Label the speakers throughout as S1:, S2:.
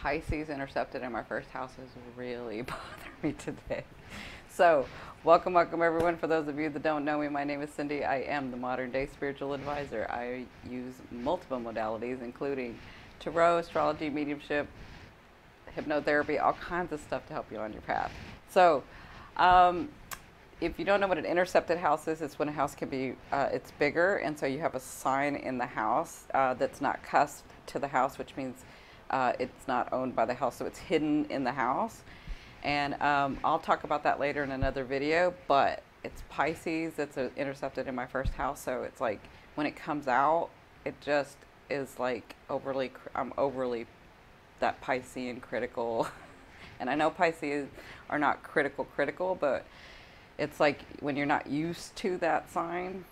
S1: Pisces intercepted in my first house is really bothering me today. So, welcome everyone. For those of you that don't know me, my name is Cindy. I am the modern day spiritual advisor. I use multiple modalities, including tarot, astrology, mediumship, hypnotherapy, all kinds of stuff to help you on your path. So, if you don't know what an intercepted house is, it's when a house can be, it's bigger, and so you have a sign in the house that's not cusped to the house, which means it's not owned by the house, so it's hidden in the house. And I'll talk about that later in another video, but it's Pisces that's intercepted in my first house, so it's like when it comes out, it just is like overly, I'm overly that Piscean critical. And I know Pisces are not critical, but it's like when you're not used to that sign.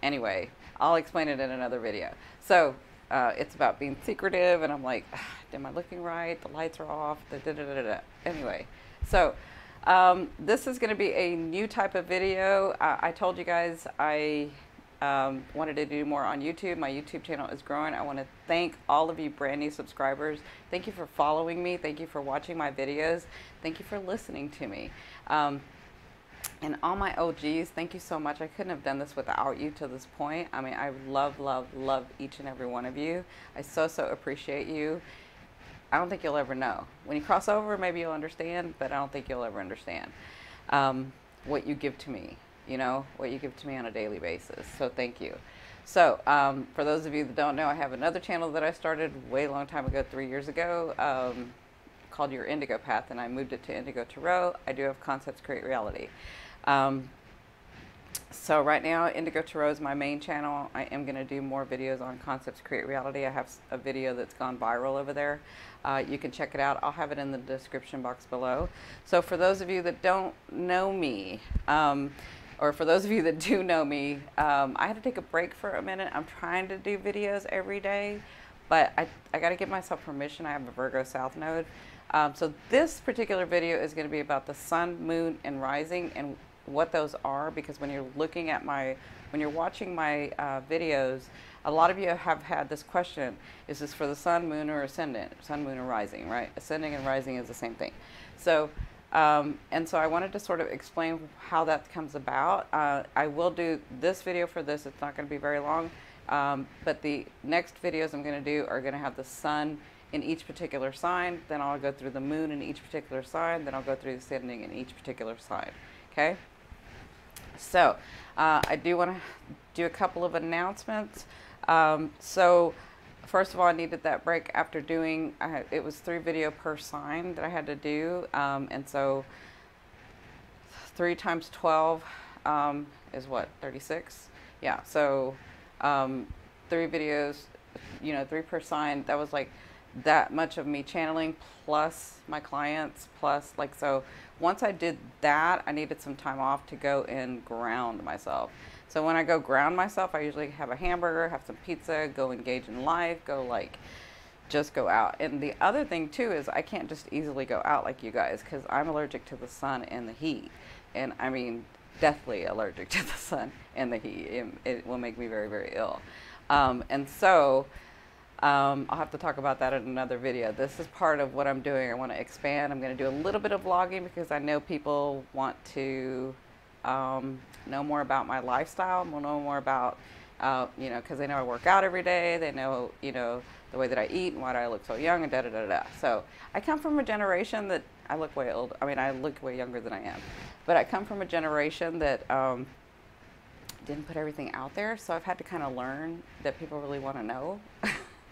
S1: Anyway, I'll explain it in another video. So it's about being secretive, and I'm like, am I looking right? The lights are off. Anyway, so this is going to be a new type of video. I told you guys I wanted to do more on YouTube. My YouTube channel is growing. I want to thank all of you brand new subscribers. Thank you for following me. Thank you for watching my videos. Thank you for listening to me. And all my OGs, thank you so much. I couldn't have done this without you to this point. I mean, I love each and every one of you. I so appreciate you. I don't think you'll ever know. When you cross over, maybe you'll understand, but I don't think you'll ever understand what you give to me, you know, what you give to me on a daily basis. So thank you. So for those of you that don't know, I have another channel that I started way long time ago, 3 years ago, called Your Indigo Path, and I moved it to Indigo Tarot. I do have Concepts Create Reality. So right now, Indigo Tarot is my main channel. I am going to do more videos on Concepts Create Reality. I have a video that's gone viral over there. You can check it out. I'll have it in the description box below. So for those of you that don't know me, or for those of you that do know me, I had to take a break for a minute. I'm trying to do videos every day, but I got to give myself permission. I have a Virgo South Node. So this particular video is going to be about the sun, moon, and rising, and what those are, because when you're looking at when you're watching my videos, a lot of you have had this question: is this for the sun, moon, or ascendant? Sun, moon, or rising, right? Ascending and rising is the same thing. So, and so I wanted to sort of explain how that comes about. I will do this video for this. It's not going to be very long, but the next videos I'm going to do are going to have the sun in each particular sign, then I'll go through the moon in each particular sign, then I'll go through the ascending in each particular sign. Okay? So, I do want to do a couple of announcements. So, first of all, I needed that break after doing, it was 3 videos per sign that I had to do, and so 3 times 12 is what, 36? Yeah, so 3 videos, you know, 3 per sign. That was like that much of me channeling, plus my clients, plus like, so once I did that, I needed some time off to go and ground myself. So when I go ground myself, I usually have a hamburger, have some pizza, go engage in life, go like, just go out. And the other thing too is I can't just easily go out like you guys, because I'm allergic to the sun and the heat. And I mean, deathly allergic to the sun and the heat. It will make me very ill. And so I'll have to talk about that in another video. This is part of what I'm doing. I want to expand. I'm going to do a little bit of vlogging because I know people want to know more about my lifestyle, know more about, you know, because they know I work out every day. They know, you know, the way that I eat and why do I look so young and da-da-da-da. So I come from a generation that I look way old. I mean, I look way younger than I am. But I come from a generation that didn't put everything out there. So I've had to kind of learn that people really want to know.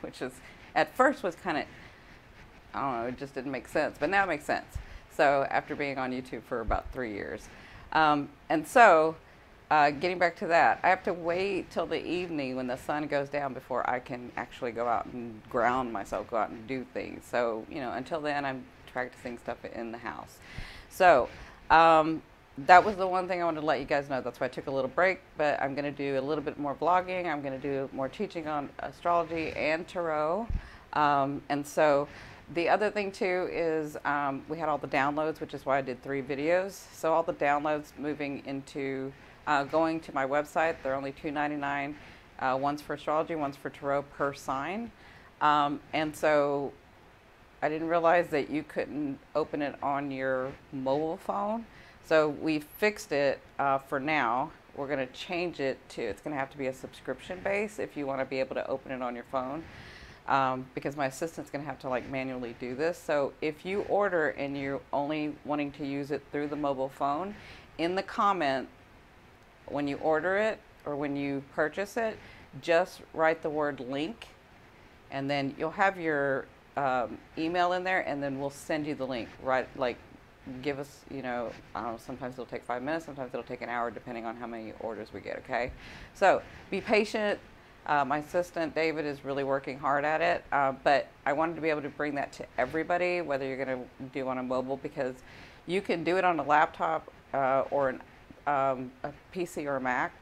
S1: Which is, at first was kind of, I don't know, it just didn't make sense, but now it makes sense. So after being on YouTube for about 3 years. And so, getting back to that, I have to wait till the evening when the sun goes down before I can actually go out and ground myself, go out and do things. So, you know, until then I'm practicing stuff in the house. So, that was the one thing I wanted to let you guys know. That's why I took a little break, but I'm going to do a little bit more vlogging. I'm going to do more teaching on astrology and tarot. And so the other thing too is we had all the downloads, which is why I did 3 videos. So all the downloads moving into going to my website, they're only $2.99. One's for astrology, one's for tarot per sign. And so I didn't realize that you couldn't open it on your mobile phone. So we fixed it for now. We're going to change it to, it's going to have to be a subscription base if you want to be able to open it on your phone. Because my assistant's going to have to like manually do this. So if you order and you're only wanting to use it through the mobile phone, in the comment when you order it or when you purchase it, just write the word link, and then you'll have your email in there, and then we'll send you the link. Right, like give us, you know, I don't know, sometimes it'll take 5 minutes, sometimes it'll take an hour, depending on how many orders we get. Okay, so be patient. My assistant David is really working hard at it, but I wanted to be able to bring that to everybody, whether you're going to do on a mobile, because you can do it on a laptop or a PC or a Mac,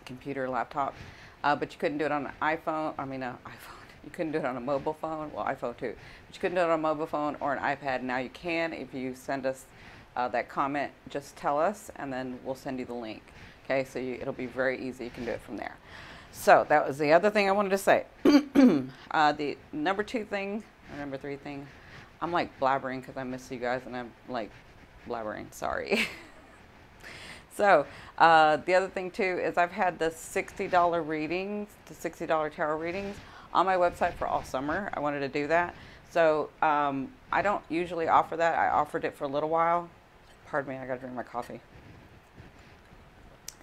S1: computer, laptop, but you couldn't do it on an iPhone. I mean, iPhone. You couldn't do it on a mobile phone. Well, iPhone too, but you couldn't do it on a mobile phone or an iPad. Now you can if you send us that comment. Just tell us, and then we'll send you the link. Okay, so it'll be very easy. You can do it from there. So that was the other thing I wanted to say. The number 2 thing, or number 3 thing, I'm like blabbering because I miss you guys, and I'm like blabbering. Sorry. So the other thing too is I've had the $60 readings, the $60 tarot readings on my website for all summer. I wanted to do that. So I don't usually offer that. I offered it for a little while. Pardon me, I gotta drink my coffee.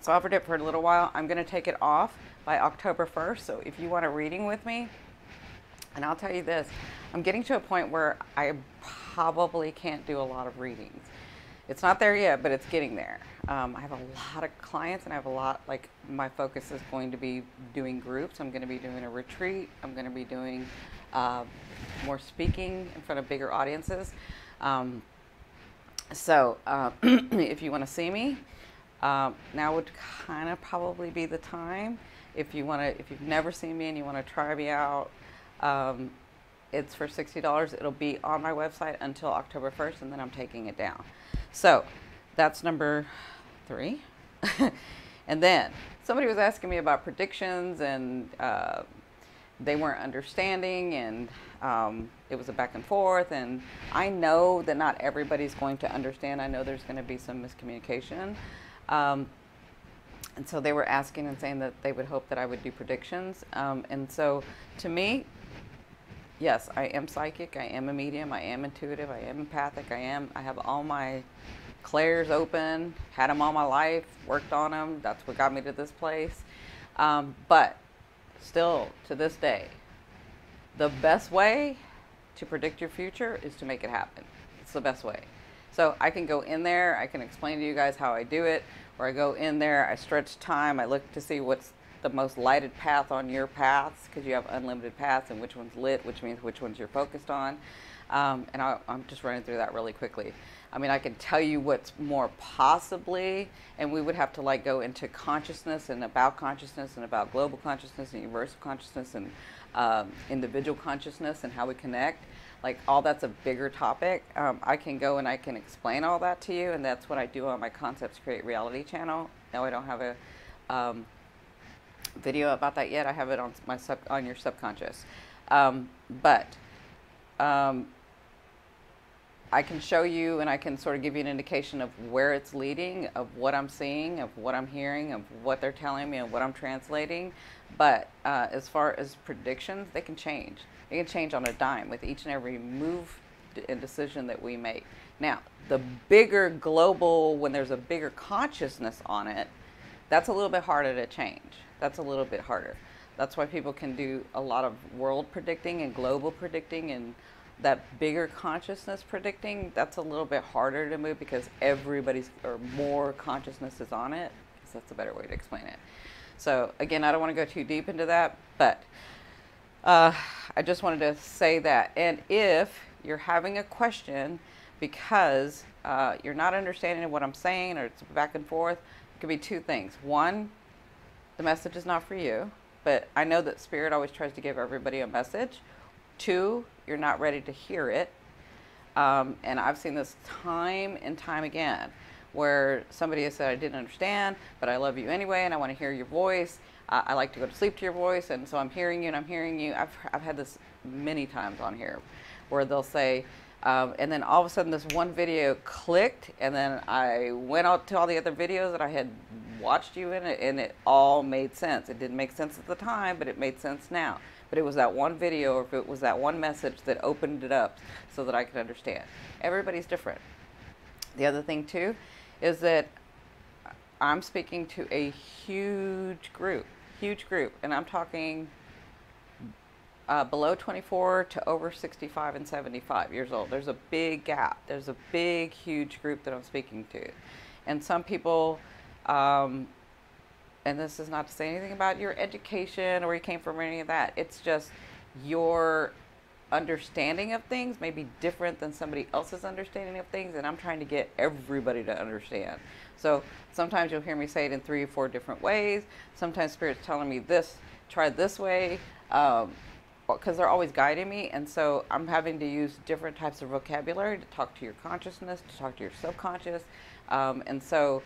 S1: So I offered it for a little while. I'm gonna take it off by October 1st. So if you want a reading with me, and I'll tell you this, I'm getting to a point where I probably can't do a lot of readings. It's not there yet, but it's getting there. I have a lot of clients, and I have a lot, like, my focus is going to be doing groups. I'm going to be doing a retreat. I'm going to be doing more speaking in front of bigger audiences. If you want to see me, now would kind of probably be the time. If you've never seen me and you want to try me out, it's for $60. It'll be on my website until October 1st, and then I'm taking it down. So that's number 3. And then somebody was asking me about predictions, and they weren't understanding, and it was a back and forth, and I know that not everybody's going to understand. I know there's going to be some miscommunication. And so they were asking and saying that they would hope that I would do predictions. And so to me, yes, I am psychic, I am a medium, I am intuitive, I am empathic, I have all my clairs open, had them all my life, worked on them. That's what got me to this place. But still, to this day, the best way to predict your future is to make it happen. It's the best way. So I can go in there, I can explain to you guys how I do it, or I go in there, I stretch time, I look to see what's the most lighted path on your paths, because you have unlimited paths, and which one's lit, which means which ones you're focused on. And I'm just running through that really quickly. I mean, I can tell you what's more possibly, and we would have to like go into consciousness and about global consciousness and universal consciousness and individual consciousness and how we connect. Like, all that's a bigger topic. I can go and I can explain all that to you, and that's what I do on my Concepts Create Reality channel. No, I don't have a video about that yet. I have it on on your subconscious. I can show you, and I can sort of give you an indication of where it's leading, of what I'm seeing, of what I'm hearing, of what they're telling me, and what I'm translating. But as far as predictions, they can change. They can change on a dime with each and every move and decision that we make. Now, the bigger global, when there's a bigger consciousness on it, that's a little bit harder to change. That's a little bit harder. That's why people can do a lot of world predicting and global predicting, and that bigger consciousness predicting, that's a little bit harder to move because everybody's, or more consciousness is on it. I guess that's a better way to explain it. So again, I don't want to go too deep into that, but I just wanted to say that. And if you're having a question because you're not understanding what I'm saying, or it's back and forth, it could be 2 things. One, the message is not for you, but I know that Spirit always tries to give everybody a message. 2, you're not ready to hear it. And I've seen this time and time again, where somebody has said, I didn't understand, but I love you anyway, and I want to hear your voice. I like to go to sleep to your voice, and so I'm hearing you, and I'm hearing you. I've had this many times on here, where they'll say, and then all of a sudden this one video clicked, and then I went out to all the other videos that I had watched you in it, and it all made sense. It didn't make sense at the time, but it made sense now. But it was that one video, or if it was that one message that opened it up so that I could understand. Everybody's different. The other thing too is that I'm speaking to a huge group, and I'm talking below 24 to over 65 and 75 years old. There's a big gap. There's a big, huge group that I'm speaking to. And some people, and this is not to say anything about your education or where you came from or any of that. It's just your understanding of things may be different than somebody else's understanding of things, and I'm trying to get everybody to understand. So sometimes you'll hear me say it in 3 or 4 different ways. Sometimes Spirit's telling me this, try this way, because they're always guiding me, and so I'm having to use different types of vocabulary to talk to your consciousness, to talk to your subconscious, and so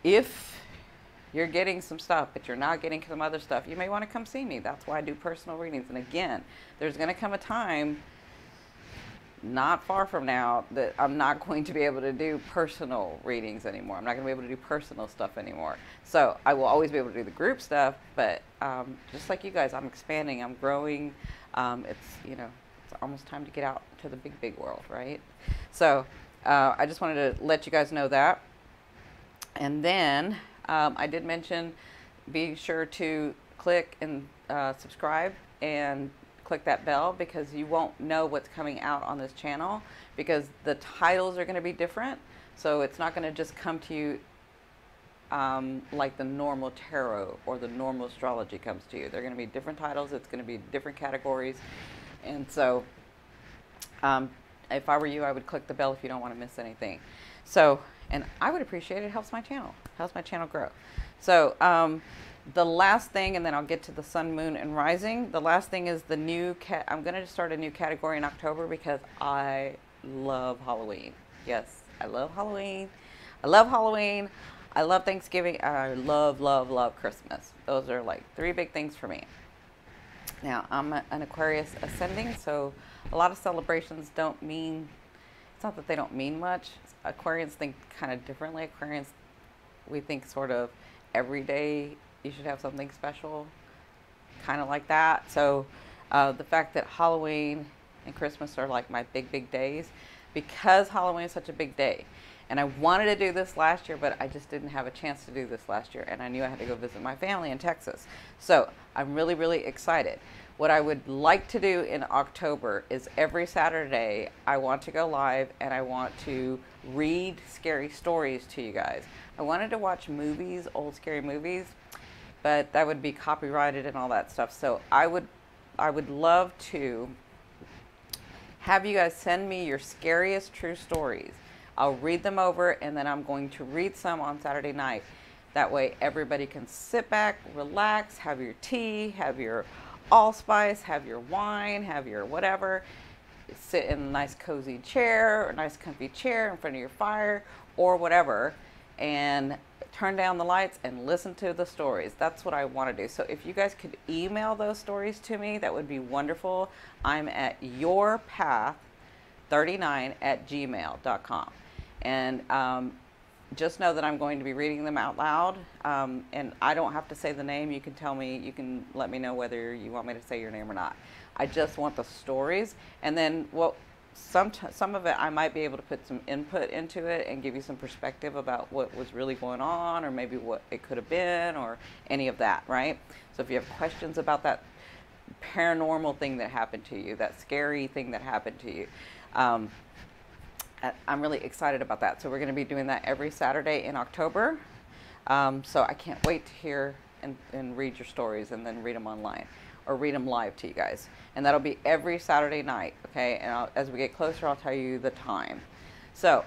S1: if you're getting some stuff, but you're not getting some other stuff, you may want to come see me. That's why I do personal readings. And again, there's going to come a time, not far from now, that I'm not going to be able to do personal readings anymore. I'm not going to be able to do personal stuff anymore. So I will always be able to do the group stuff, but just like you guys, I'm expanding, I'm growing. It's, you know, it's almost time to get out to the big, big world, right? So I just wanted to let you guys know that. And then I did mention, be sure to click and subscribe and click that bell, because you won't know what's coming out on this channel, because the titles are going to be different. So it's not going to just come to you like the normal tarot or the normal astrology comes to you. They're going to be different titles. It's going to be different categories. And so if I were you, I would click the bell if you don't want to miss anything. So, and I would appreciate it. It helps my channel. Helps my channel grow. So the last thing, and then I'll get to the sun, moon, and rising. The last thing is the new I'm going to start a new category in October, because I love Halloween. Yes, I love Halloween. I love Halloween. I love Thanksgiving. I love, love, love Christmas. Those are like 3 big things for me. Now, I'm an Aquarius ascending, so a lot of celebrations don't mean, it's not that they don't mean much. Aquarians think kind of differently. Aquarians, we think sort of every day you should have something special, kind of like that. So the fact that Halloween and Christmas are like my big, big days, because Halloween is such a big day. And I wanted to do this last year, but I just didn't have a chance to do this last year. And I knew I had to go visit my family in Texas. So I'm really, really excited. What I would like to do in October is every Saturday, I want to go live and I want to read scary stories to you guys. I wanted to watch movies, old scary movies, but that would be copyrighted and all that stuff. So I would love to have you guys send me your scariest true stories. I'll read them over, and then I'm going to read some on Saturday night. That way everybody can sit back, relax, have your tea, have your allspice, have your wine, have your whatever. Sit in a nice cozy chair, or a nice comfy chair in front of your fire or whatever, and turn down the lights and listen to the stories. That's what I want to do. So if you guys could email those stories to me, that would be wonderful. I'm at yourpath39@gmail.com. And just know that I'm going to be reading them out loud, and I don't have to say the name. You can tell me, you can let me know whether you want me to say your name or not. I just want the stories, and then, well, some of it I might be able to put some input into it and give you some perspective about what was really going on, or maybe what it could have been, or any of that, right? So if you have questions about that paranormal thing that happened to you, that scary thing that happened to you, I'm really excited about that. So we're going to be doing that every Saturday in October. So I can't wait to hear and read your stories, and then read them online or read them live to you guys. And that'll be every Saturday night, okay? And as we get closer, I'll tell you the time. So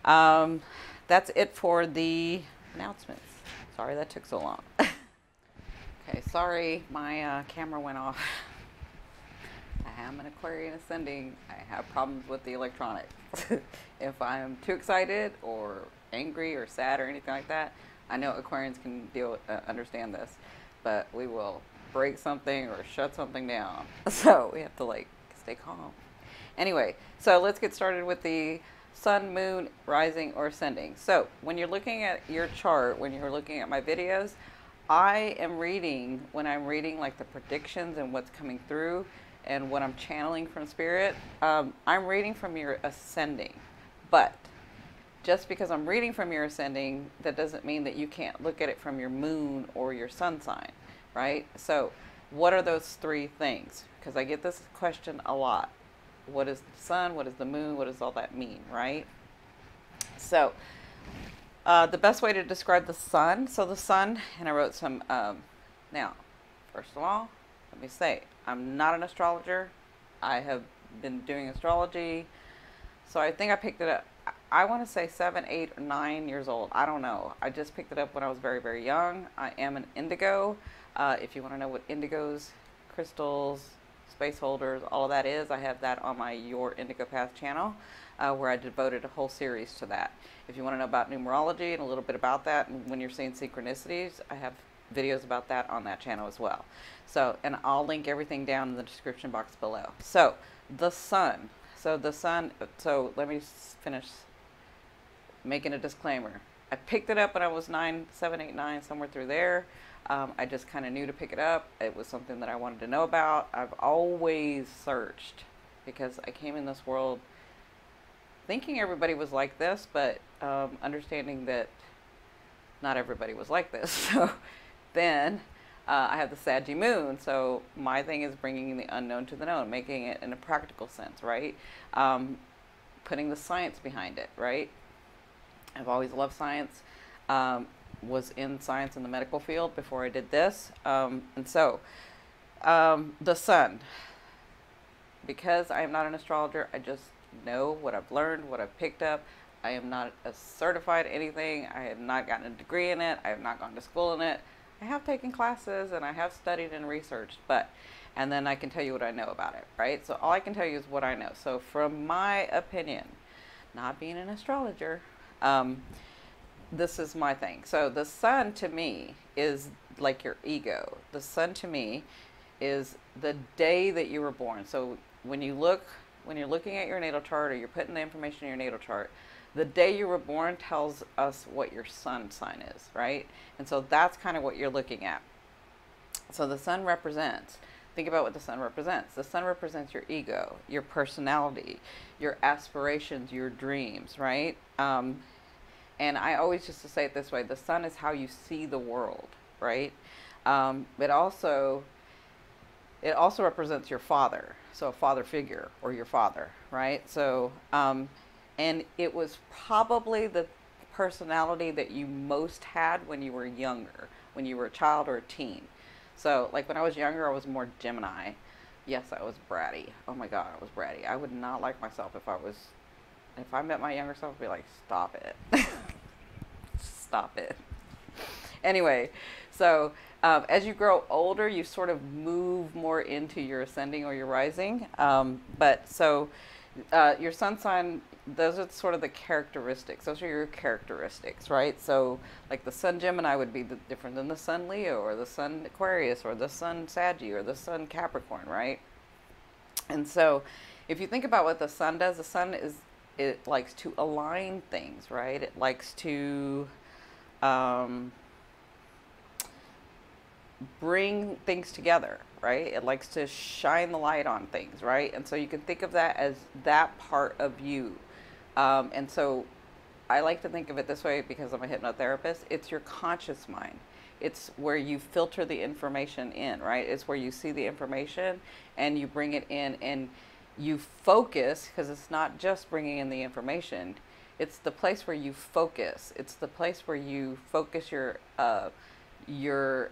S1: that's it for the announcements. Sorry that took so long. Okay, sorry, my camera went off. I am an Aquarian ascending. I have problems with the electronics. If I'm too excited or angry or sad or anything like that, I know Aquarians can understand this, but we will break something or shut something down. So we have to like stay calm. Anyway, so let's get started with the sun, moon, rising, or ascending. So when you're looking at your chart, when you're looking at my videos, I am reading, when I'm reading like the predictions and what's coming through and what I'm channeling from spirit, I'm reading from your ascending. But just because I'm reading from your ascending, that doesn't mean that you can't look at it from your moon or your sun sign, right? So what are those three things? Because I get this question a lot. What is the sun? What is the moon? What does all that mean, right? So the best way to describe the sun, so the sun, and I wrote some, now, first of all, let me say, I'm not an astrologer. I have been doing astrology, so I think I picked it up, I want to say 7, 8, or 9 years old. I don't know. I just picked it up when I was very, very young. I am an indigo. If you want to know what indigos, crystals, space holders, all of that is, I have that on my Your Indigo Path channel, where I devoted a whole series to that. If you want to know about numerology and a little bit about that, and when you're seeing synchronicities, I have videos about that on that channel as well. So, and I'll link everything down in the description box below. So, the sun. So the sun, so let me finish making a disclaimer. I picked it up when I was 9, 7, 8, 9, somewhere through there. I just kind of knew to pick it up. It was something that I wanted to know about. I've always searched because I came in this world thinking everybody was like this, but understanding that not everybody was like this. So then I have the Saggy moon. So my thing is bringing the unknown to the known, making it in a practical sense, right? Putting the science behind it, right? I've always loved science. Was in science in the medical field before I did this. And so, the sun. Because I am not an astrologer, I just know what I've learned, what I've picked up. I am not a certified anything. I have not gotten a degree in it. I have not gone to school in it. I have taken classes and I have studied and researched, and then I can tell you what I know about it, right? So all I can tell you is what I know. So from my opinion, not being an astrologer, this is my thing. So the sun to me is like your ego. The sun to me is the day that you were born. So when you're looking at your natal chart or you're putting the information in your natal chart, the day you were born tells us what your sun sign is, right? And so that's kind of what you're looking at. So the sun represents, think about what the sun represents. The sun represents your ego, your personality, your aspirations, your dreams, right? And I always used to say it this way, the sun is how you see the world, right? It also represents your father, so a father figure or your father, right? So, and it was probably the personality that you most had when you were younger, when you were a child or a teen. So, like when I was younger, I was more Gemini. Yes, I was bratty. Oh my God, I was bratty. I would not like myself if I met my younger self, I'd be like, stop it. Stop it. Anyway, so as you grow older, you sort of move more into your ascending or your rising. Your sun sign, those are sort of the characteristics. Those are your characteristics, right? So like the sun Gemini would be different than the sun Leo or the sun Aquarius or the sun Saggy or the sun Capricorn, right? And so if you think about what the sun does, the sun it likes to align things, right? It likes to bring things together, right? It likes to shine the light on things, right? And so you can think of that as that part of you. And so I like to think of it this way because I'm a hypnotherapist. It's your conscious mind. It's where you filter the information in, right? It's where you see the information and you bring it in and you focus, because it's not just bringing in the information. It's the place where you focus. It's the place where you focus your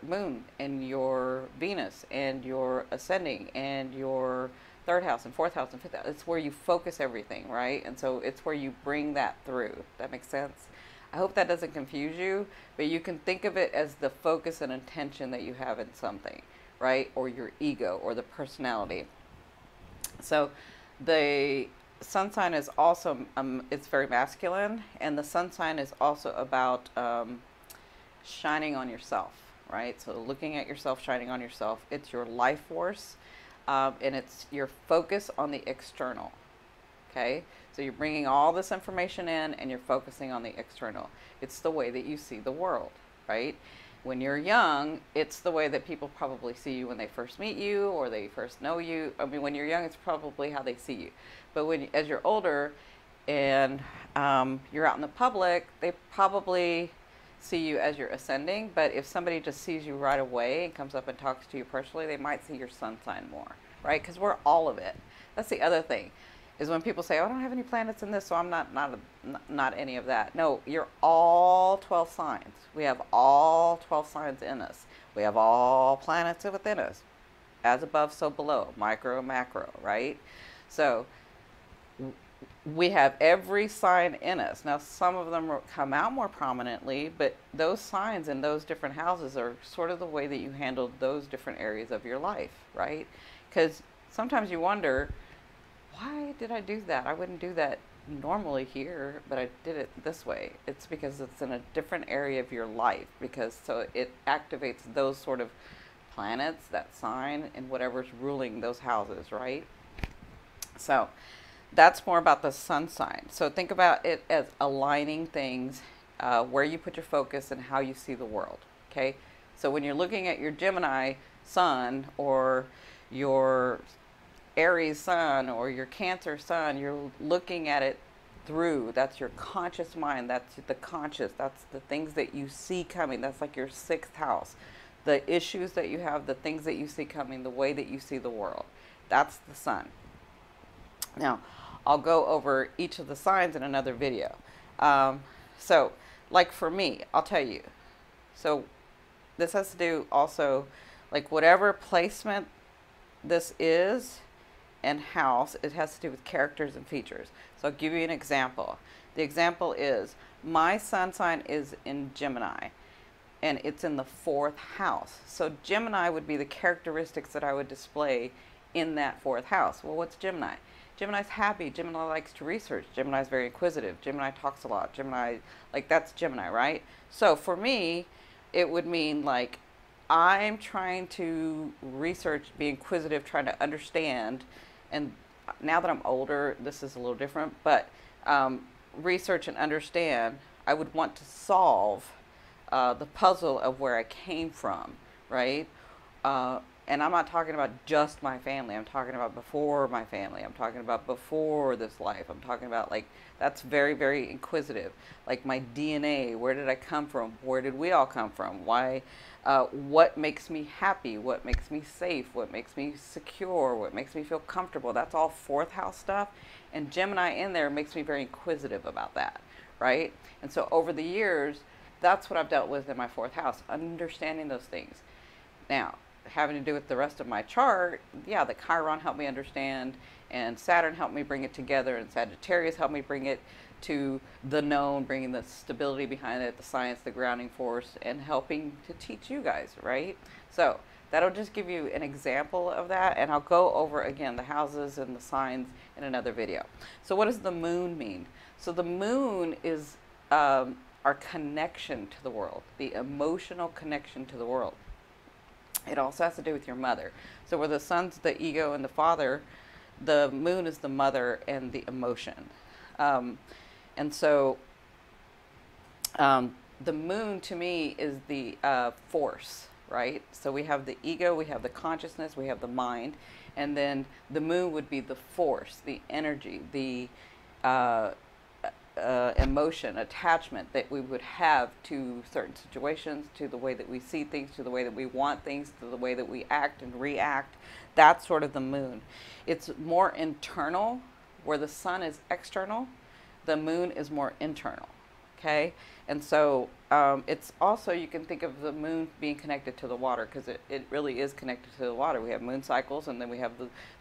S1: moon and your Venus and your ascending and your third house and fourth house and fifth house. It's where you focus everything, right? And so it's where you bring that through. That makes sense? I hope that doesn't confuse you, but you can think of it as the focus and intention that you have in something, right? Or your ego or the personality. So the sun sign is also, it's very masculine, and the sun sign is also about shining on yourself, right? So looking at yourself, shining on yourself. It's your life force, and it's your focus on the external, Okay, so you're bringing all this information in and you're focusing on the external. It's the way that you see the world, right? When you're young, it's the way that people probably see you when they first meet you or they first know you. I mean, when you're young, it's probably how they see you. But as you're older and you're out in the public, they probably see you as you're ascending. But if somebody just sees you right away and comes up and talks to you personally, they might see your sun sign more, right? Because we're all of it. That's the other thing, is when people say, oh, I don't have any planets in this, so I'm not any of that. No, you're all 12 signs. We have all 12 signs in us. We have all planets within us. As above, so below. Micro, macro, right? So we have every sign in us. Now, some of them come out more prominently, but those signs in those different houses are sort of the way that you handled those different areas of your life, right? Because sometimes you wonder, why did I do that? I wouldn't do that normally here, but I did it this way. It's because it's in a different area of your life, because so it activates those sort of planets, that sign, and whatever's ruling those houses, right? So that's more about the sun sign. So think about it as aligning things, where you put your focus and how you see the world, okay? So when you're looking at your Gemini sun or your Aries sun or your Cancer sun, you're looking at it through, that's your conscious mind, that's the conscious, that's the things that you see coming, that's like your sixth house, the issues that you have, the things that you see coming, the way that you see the world. That's the sun. Now, I'll go over each of the signs in another video. So, like for me, I'll tell you, so this has to do also, like whatever placement this is, and house, it has to do with characters and features. So I'll give you an example. The example is, my sun sign is in Gemini, and it's in the 4th house. So Gemini would be the characteristics that I would display in that 4th house. Well, what's Gemini? Gemini's happy. Gemini likes to research. Gemini's very inquisitive. Gemini talks a lot. Gemini, like that's Gemini, right? So for me, it would mean like, I'm trying to research, be inquisitive, trying to understand. And now that I'm older, this is a little different, but research and understand, I would want to solve the puzzle of where I came from, right? And I'm not talking about just my family. I'm talking about before my family. I'm talking about before this life. I'm talking about like, that's very, very inquisitive. Like my DNA, where did I come from? Where did we all come from? Why? What makes me happy? What makes me safe? What makes me secure? What makes me feel comfortable? That's all 4th house stuff. And Gemini in there makes me very inquisitive about that, right? And so over the years, that's what I've dealt with in my 4th house, understanding those things. Now, having to do with the rest of my chart, yeah, the Chiron helped me understand, and Saturn helped me bring it together, and Sagittarius helped me bring it to the known, bringing the stability behind it, the science, the grounding force, and helping to teach you guys, right? So that'll just give you an example of that, and I'll go over again the houses and the signs in another video. So what does the moon mean? So the moon is our connection to the world, the emotional connection to the world. It also has to do with your mother. So where the sun's the ego and the father, the moon is the mother and the emotion. And so the moon to me is the force, right? So we have the ego, we have the consciousness, we have the mind, and then the moon would be the force, the energy, the emotion, attachment that we would have to certain situations, to the way that we see things, to the way that we want things, to the way that we act and react. That's sort of the moon. It's more internal, where the sun is external, the moon is more internal, okay? And so it's also, you can think of the moon being connected to the water, because it really is connected to the water. We have moon cycles, and then we have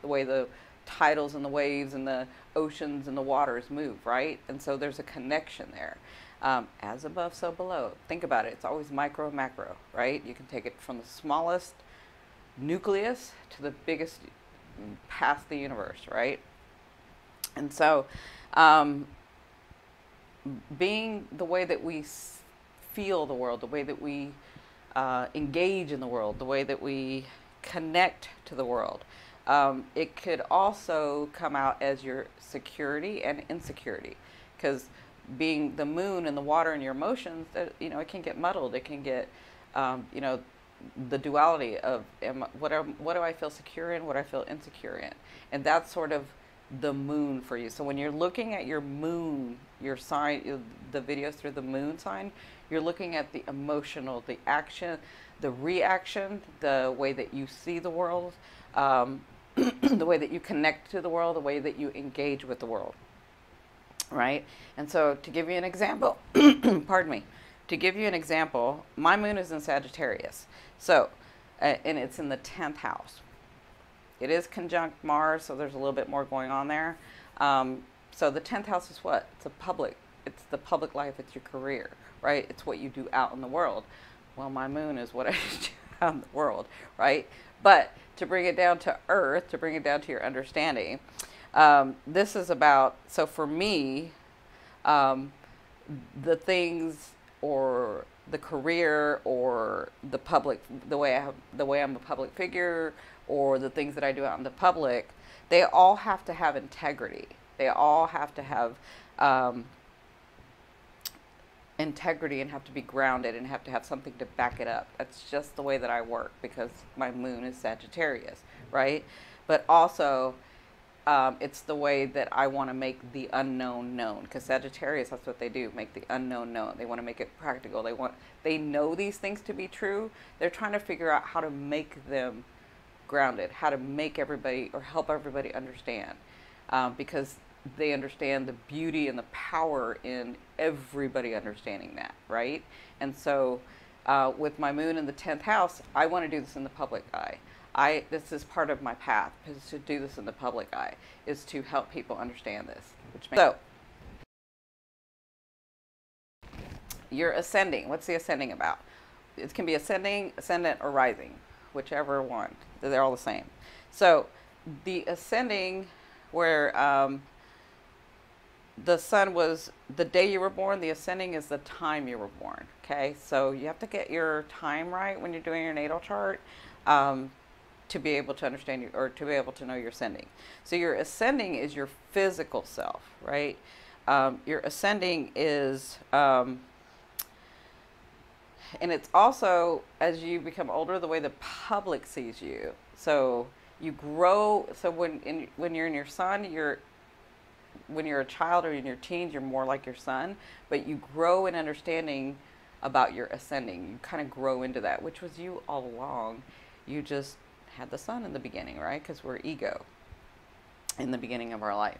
S1: the way the tidals and the waves and the oceans and the waters move, right? And so there's a connection there. As above, so below. Think about it. It's always micro, macro, right? You can take it from the smallest nucleus to the biggest past the universe, right? And so being the way that we feel the world, the way that we engage in the world, the way that we connect to the world, It could also come out as your security and insecurity, because being the moon and the water and your emotions, it can get muddled. It can get, you know, the duality of what do I feel secure in, what do I feel insecure in, and that's sort of the moon for you. So when you're looking at your moon, your sign, the videos through the moon sign, you're looking at the emotional, the action, the reaction, the way that you see the world, the way that you connect to the world, the way that you engage with the world, right? And so to give you an example, pardon me, to give you an example, my moon is in Sagittarius. So, and it's in the 10th house. It is conjunct Mars, so there's a little bit more going on there. So the 10th house is what? It's the public life, it's your career, right? It's what you do out in the world. Well, my moon is what I do out in the world, right? But to bring it down to earth, to bring it down to your understanding, this is about, so for me, the things or the career or the public, the way I'm a public figure, or the things that I do out in the public, they all have to have integrity. They all have to have integrity and have to be grounded and have to have something to back it up. That's just the way that I work because my moon is Sagittarius, right? But also, it's the way that I want to make the unknown known, because Sagittarius, that's what they do, make the unknown known. They want to make it practical. They know these things to be true. They're trying to figure out how to make them grounded, how to make everybody or help everybody understand, because they understand the beauty and the power in everybody understanding that, right? And so with my moon in the 10th house, I want to do this in the public eye. This is part of my path, is to do this in the public eye, is to help people understand this. So, you're ascending. What's the ascending about? It can be ascending, ascendant, or rising, whichever one. They're all the same. So, the ascending, where the sun was the day you were born, the ascending is the time you were born, okay? So, you have to get your time right when you're doing your natal chart. To be able to understand or to be able to know your ascending. So your ascending is your physical self, right? Your ascending is, and it's also, as you become older, the way the public sees you. So you grow, so when you're in your sun, when you're a child or in your teens, you're more like your sun, but you grow in understanding about your ascending. You kind of grow into that, which was you all along. You just had the sun in the beginning, right? Because we're ego in the beginning of our life.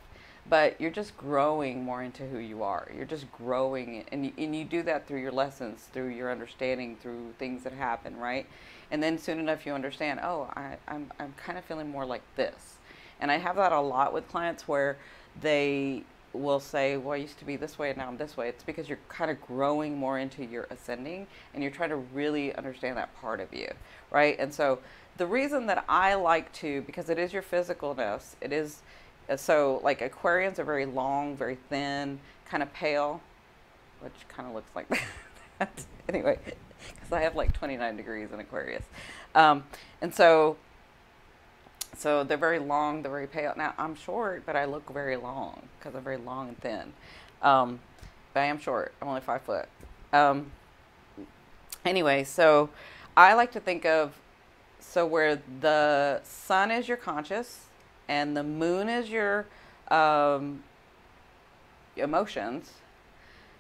S1: But you're just growing more into who you are. You're just growing, and you do that through your lessons, through your understanding, through things that happen, right? And then soon enough you understand, oh, I'm kind of feeling more like this. And I have that a lot with clients where they will say, well, I used to be this way and now I'm this way. It's because you're kind of growing more into your ascending and you're trying to really understand that part of you, right? And so the reason that I like to, because it is your physicalness, it is, so like Aquarians are very long, very thin, kind of pale, which kind of looks like that. Anyway, because I have like 29 degrees in Aquarius. And so they're very long, they're very pale. Now, I'm short, but I look very long because I'm very long and thin. But I am short. I'm only 5 foot. Anyway, so I like to think of, so where the sun is your conscious and the moon is your emotions,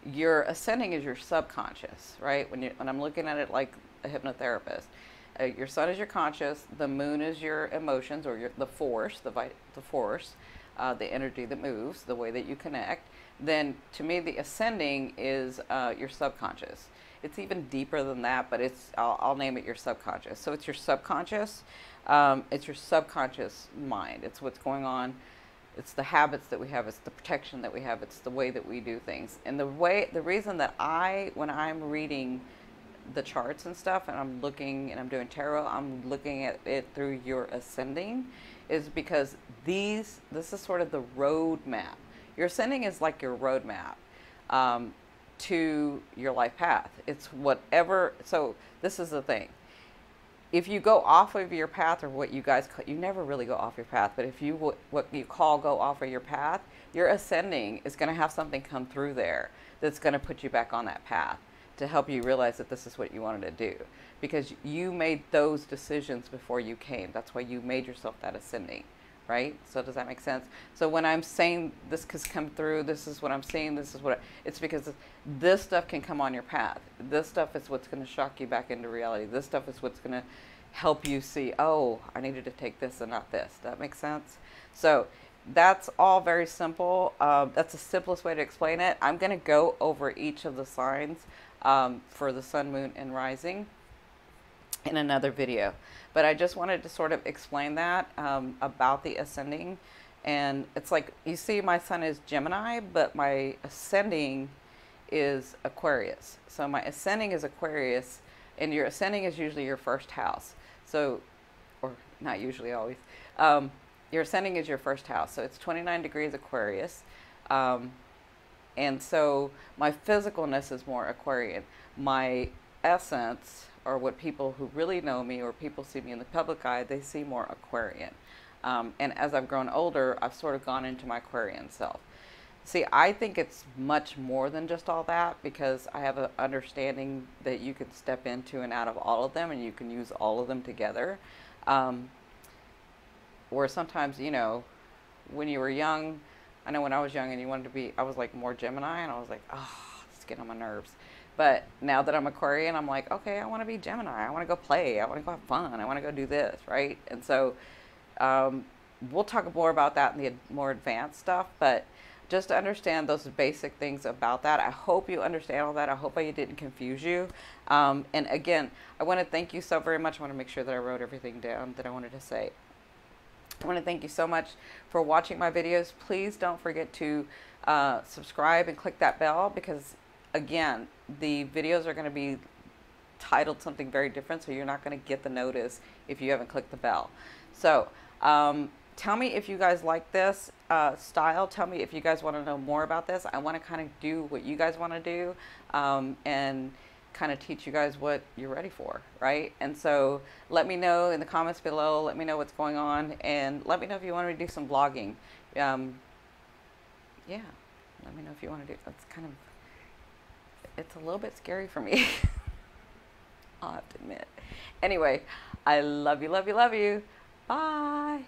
S1: your ascending is your subconscious, right? When I'm looking at it like a hypnotherapist. Your sun is your conscious, the moon is your emotions, or the force, the energy that moves, the way that you connect. Then, to me, the ascending is your subconscious. It's even deeper than that, but I'll name it your subconscious. So it's your subconscious. It's your subconscious mind. It's what's going on. It's the habits that we have. It's the protection that we have. It's the way that we do things. And the reason that when I'm reading the charts and stuff, and I'm looking and I'm doing tarot, I'm looking at it through your ascending, is because this is sort of the roadmap. Your ascending is like your roadmap to your life path. It's whatever. So this is the thing. if you go off of your path, or what you guys call, you never really go off your path, but if you what you call go off of your path, your ascending is going to have something come through there that's going to put you back on that path to help you realize that this is what you wanted to do, because you made those decisions before you came. That's why you made yourself that ascending, right? So does that make sense? So when I'm saying this has come through, this is what I'm seeing, this is what it's because this stuff can come on your path. This stuff is what's going to shock you back into reality. This stuff is what's going to help you see, oh, I needed to take this and not this. That makes sense? So that's all very simple. That's the simplest way to explain it. I'm going to go over each of the signs for the sun, moon, and rising in another video. But I just wanted to sort of explain that about the ascending. And it's like, you see my sun is Gemini, but my ascending is Aquarius. So my ascending is Aquarius, and your ascending is usually your first house. So, or not usually, always. Your ascending is your first house. So it's 29 degrees Aquarius. And so my physicalness is more Aquarian. My essence, or what people who really know me or people see me in the public eye, they see more Aquarian. And as I've grown older, I've sort of gone into my Aquarian self. See, I think it's much more than just all that, because I have an understanding that you can step into and out of all of them, and you can use all of them together. Where sometimes, you know, when you were young, I know when I was young and you wanted to be, I was like more Gemini, and I was like, oh, it's getting on my nerves. But now that I'm Aquarian, I'm like, okay, I want to be Gemini. I want to go play. I want to go have fun. I want to go do this, right? And so we'll talk more about that in the more advanced stuff, but just to understand those basic things about that. I hope you understand all that. I hope I didn't confuse you. And again, I want to thank you so very much. I want to make sure that I wrote everything down that I wanted to say. I want to thank you so much for watching my videos. Please don't forget to subscribe and click that bell, because again, the videos are going to be titled something very different, so you're not going to get the notice if you haven't clicked the bell. So tell me if you guys like this style. Tell me if you guys want to know more about this. I want to kind of do what you guys want to do, and kind of teach you guys what you're ready for, right? And so let me know in the comments below. Let me know what's going on, and let me know if you want me to do some vlogging. Yeah, let me know if you want to do. That's kind of, it's a little bit scary for me. I'll have to admit. Anyway, I love you, love you, love you. Bye.